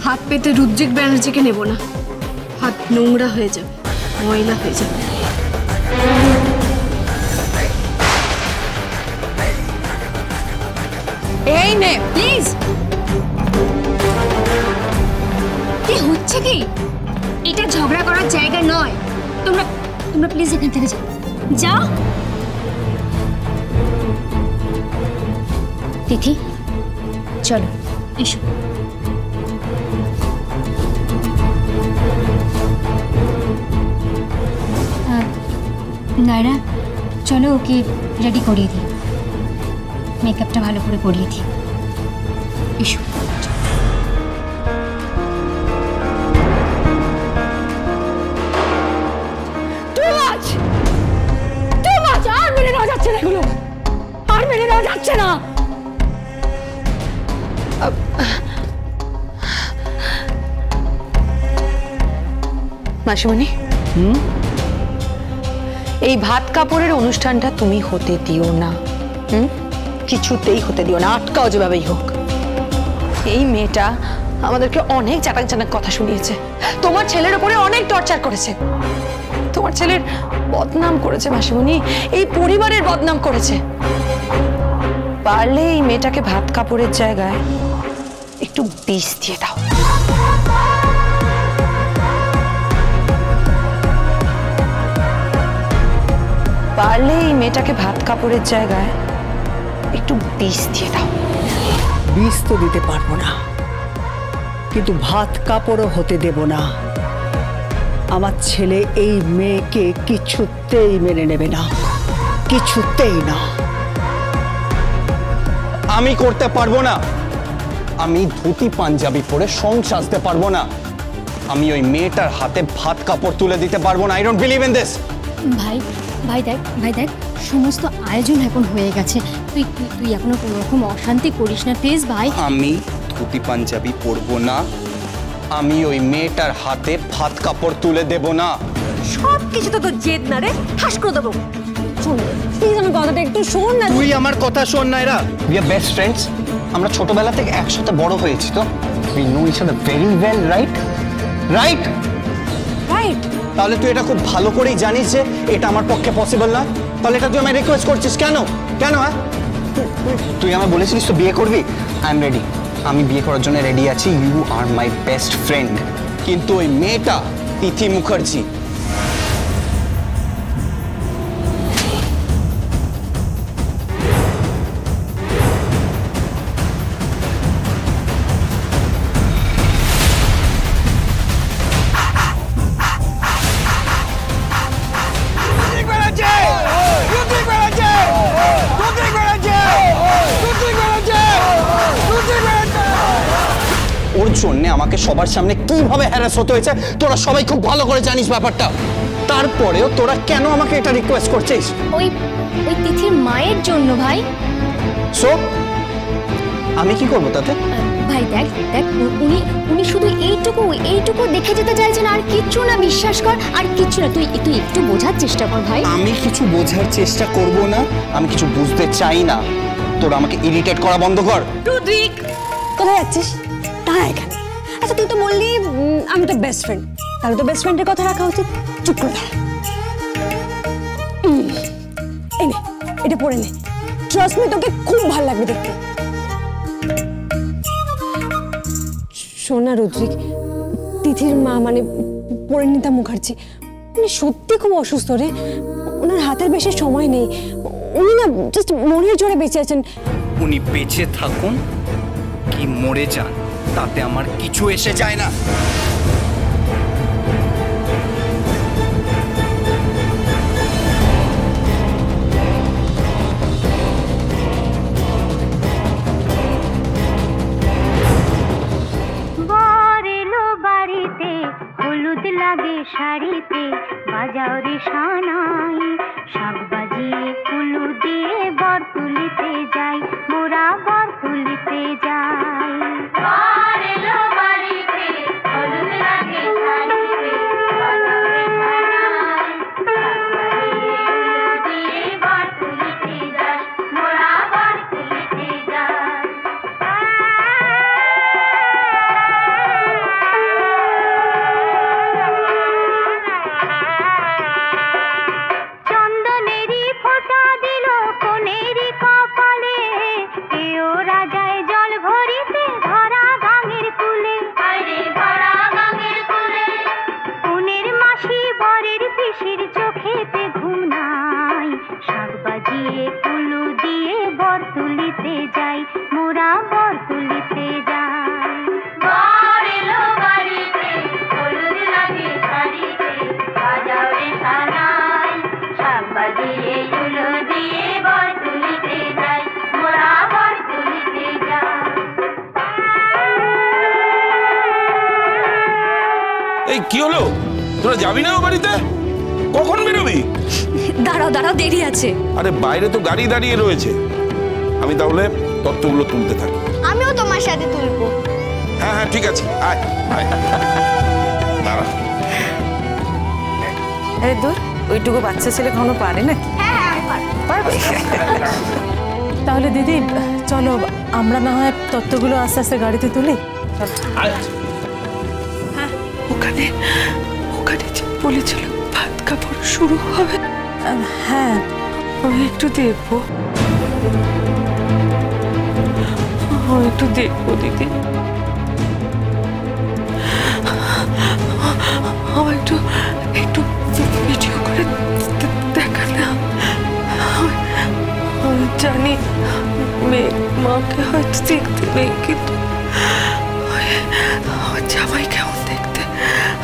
হাত পেতে রুদ্রিক ব্যানার্জিকে নেব না, হাত নোংরা হয়ে যাবে, ময়লা হয়ে যাবে। এই নে প্লিজ। কি হচ্ছে কি? এটা ঝগড়া করার জায়গা নয়। তোমরা তোমরা প্লিজ এখান থেকে যাও, যাও। তিথি চলো, এসো। নায়রা চলো, ওকে রেডি করিয়ে দিই, মেকআপটা ভালো করে করিয়ে দিই। এসো। আর মেনে নেওয়া যাচ্ছে না, এগুলো আর মেনে নেওয়া যাচ্ছে না। মাসিমণি, এই ভাত কাপড়ের অনুষ্ঠানটা তুমি হতে দিও না। কিছুতেই হতে দিও না, আটকাও যেভাবেই হোক। এই মেয়েটা আমাদেরকে অনেক চাটাক চাটাক কথা শুনিয়েছে, তোমার ছেলের উপরে অনেক টর্চার করেছে, তোমার ছেলের বদনাম করেছে মাসিমণি, এই পরিবারের বদনাম করেছে। পারলে এই মেয়েটাকে ভাত কাপড়ের জায়গায় একটু বিষ দিয়ে দাও। পারলে এই মেয়েটাকে ভাত কাপড়ের জায়গায় একটু বিষ দিয়ে দাও। বিষ তো দিতে পারবো না, কিন্তু ভাত কাপড়ও হতে দেব না। আমার ছেলে এই মেয়েকে কিছুতেই মেনে নেবে না, কিছুতেই না। আমি করতে পারবো না। আমি ধুতি পাঞ্জাবি পরে সং সাজতে পারবো না। আমি ওই মেয়েটার হাতে ভাত কাপড় তুলে দিতে পারবো না। I don't believe in this. ভাই ভাই দেখ সমস্ত আয়োজন এখন হয়ে গেছে, তুই তুই এখনো কোনো রকম অশান্তি করিস না প্লিজ ভাই। আমি ধুতি পাঞ্জাবি পরবো না, আমি ওই মেয়েটার হাতে ভাত কাপড় তুলে দেব না। সব কিছু তো তোর জেদ না রে, হাস করে দেবো। শোন প্লিজ, আমার কথাটা একটু শোন না। তুই আমার কথা শোন Naira. We are best friends. আমরা ছোটবেলা থেকে একসাথে বড় হয়েছি, তো we know each other very well, right? Right right. তাহলে তুই এটা খুব ভালো করেই জানিস যে এটা আমার পক্ষে পসিবল না। তাহলে এটা তুই আমায় রিকোয়েস্ট করছিস কেন? কেন? হ্যাঁ, তুই আমায় বলেছিলিস তো বিয়ে করবি। আই এম রেডি, আমি বিয়ে করার জন্য রেডি আছি। You are my best friend. কিন্তু ওই মেয়েটা তিথি মুখার্জি, ওর জন্য আমাকে সবার সামনে কিভাবে হ্যারাস হতে হয়েছে তোরা সবাই খুব ভালো করে জানিস ব্যাপারটা। তারপরেও তোরা কেন আমাকে এটা রিকোয়েস্ট করছিস? ওই তিথির মায়ের জন্য ভাই। সো আমি কি করবো তাতে? ভাই দেখ উনি শুধু এইটুকু দেখে যেতে চাইছেন, আর কিচ্ছু না, বিশ্বাস কর, আর কিচ্ছু না। তুই একটু বোঝার চেষ্টা কর ভাই। আমি কিছু বোঝার চেষ্টা করব না, আমি কিছু বুঝতে চাই না। তোরা আমাকে ইরিটেট করা বন্ধ কর। রুদ্রিক, কোথায় যাচ্ছিস? দাঁড়া এখানে। আচ্ছা তুই তো বললি আমি তো বেস্ট ফ্রেন্ড, তাহলে তো বেস্ট ফ্রেন্ডের কথা রাখা উচিত। চুপ করে দাঁড়া। এই নে, এটা পরে নে, ট্রাস্ট মি, তোকে খুব ভালো লাগবে দেখতে। শোনা রুদ্রিক, তিথির মা মানে পরিণীতা মুখার্জি, উনি সত্যি খুব অসুস্থ রে। ওনার হাতের বেশি সময় নেই, উনি না জাস্ট মনের জোরে বেঁচে আছেন। উনি বেঁচে থাকুন কি মরে যান তাতে আমার কিছু এসে যায় না। হলুদ লাগে শাড়িতে, বাজাও রে সানাই, শাক বাজিয়ে কুলু দিয়ে বর তুলিতে যাই, মোরা বর তুলিতে যাই। বর এলো বাড়িতে, হলুদ লাগে শাড়িতে, বাজাও রে সানাই, শাক বাজিয়ে কুলু দিয়ে বর তুলিতে যাই, মোরা বর তুলিতে যাই। এই কি হলো, তোরা যাবি না ও বাড়িতে? কখন বেরোবি? দাঁড়াও দাঁড়াও, দেরি আছে। আরে বাইরে তো গাড়ি দাঁড়িয়ে রয়েছে। আমি তাহলে তত্ত্বগুলো তুলতে থাকি। আমিও তোমার সাথে তুলবো। হ্যাঁ হ্যাঁ ঠিক আছে, আয় আয় দাঁড়া। আরে দূর, ওইটুকু বাচ্চা ছেলে কখনো পারে না? পারবে। তাহলে দিদি চলো আমরা না হয় তত্ত্বগুলো আস্তে আস্তে গাড়িতে তুলি। ওখানে ওখানে যে বলেছিল ভাত কাপড় শুরু হবে, হ্যাঁ আমি একটু দেখবো, একটু দেখবো দিদি। আমার একটু একটু ভিডিও করে দেখা না। আমি জানি মেয়ে মাকে হয়তো দেখতে নেই, কিন্তু আমার জামাই কেমন দেখতে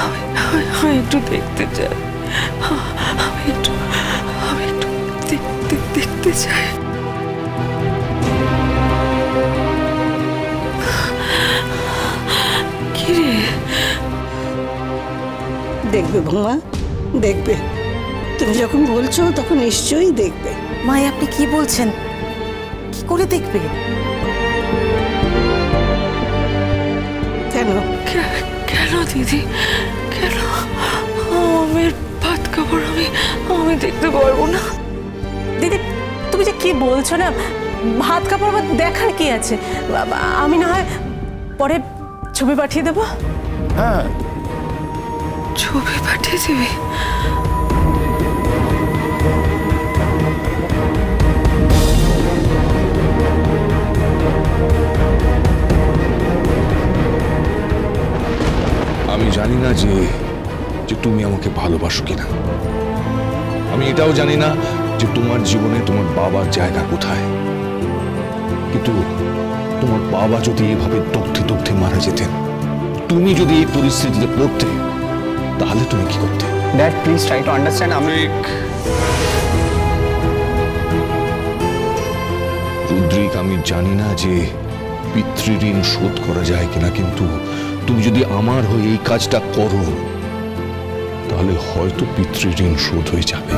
আমি একটু দেখতে চাই। আমি একটু দেখতে চাই। কিরে দেখবে বৌমা, দেখবে। তুমি যখন বলছো তখন নিশ্চয়ই দেখবে। মাই আপনি কি বলছেন? কি করে দেখবে? কেন? কেন দিদি, কেন? আমার ভাত কাপড় আমি দেখতে পারবো না। দিদি তুমি যে কি বলছো না, ভাত কাপড় আবার দেখার কি আছে? আমি না হয় পরে ছবি পাঠিয়ে দেবো। হ্যাঁ ছবি পাঠিয়ে দেবে? আমি জানি না যে তুমি আমাকে ভালোবাসো কিনা। আমি এটাও জানি না যে তোমার জীবনে তোমার বাবার জায়গা কোথায়। কিন্তু তোমার বাবা যদি এভাবে দগ্ধে দগ্ধে মারা যেতেন, তুমি যদি এই পরিস্থিতিতে পড়তে, তাহলে তুমি কি করতে? Dad please try to understand. Rudrik, আমি জানি না যে পিতৃঋণ শোধ করা যায় কিনা, কিন্তু তুমি যদি আমার হয়ে এই কাজটা করো, তাহলে হয়তো পিতৃঋণ শোধ হয়ে যাবে।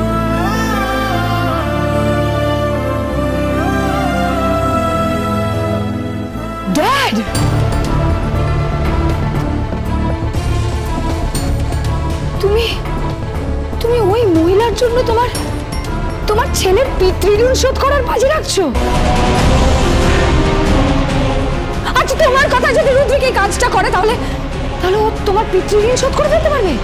ড্যাড, তুমি ওই মহিলার জন্য তোমার ছেলের পিতৃঋণ শোধ করার বাজি রাখছো? আচ্ছা তোমার কথা যদি রুদ্রিক এই কাজটা করে, তাহলে ও তোমার পিতৃঋণ শোধ করে দিতে পারবে?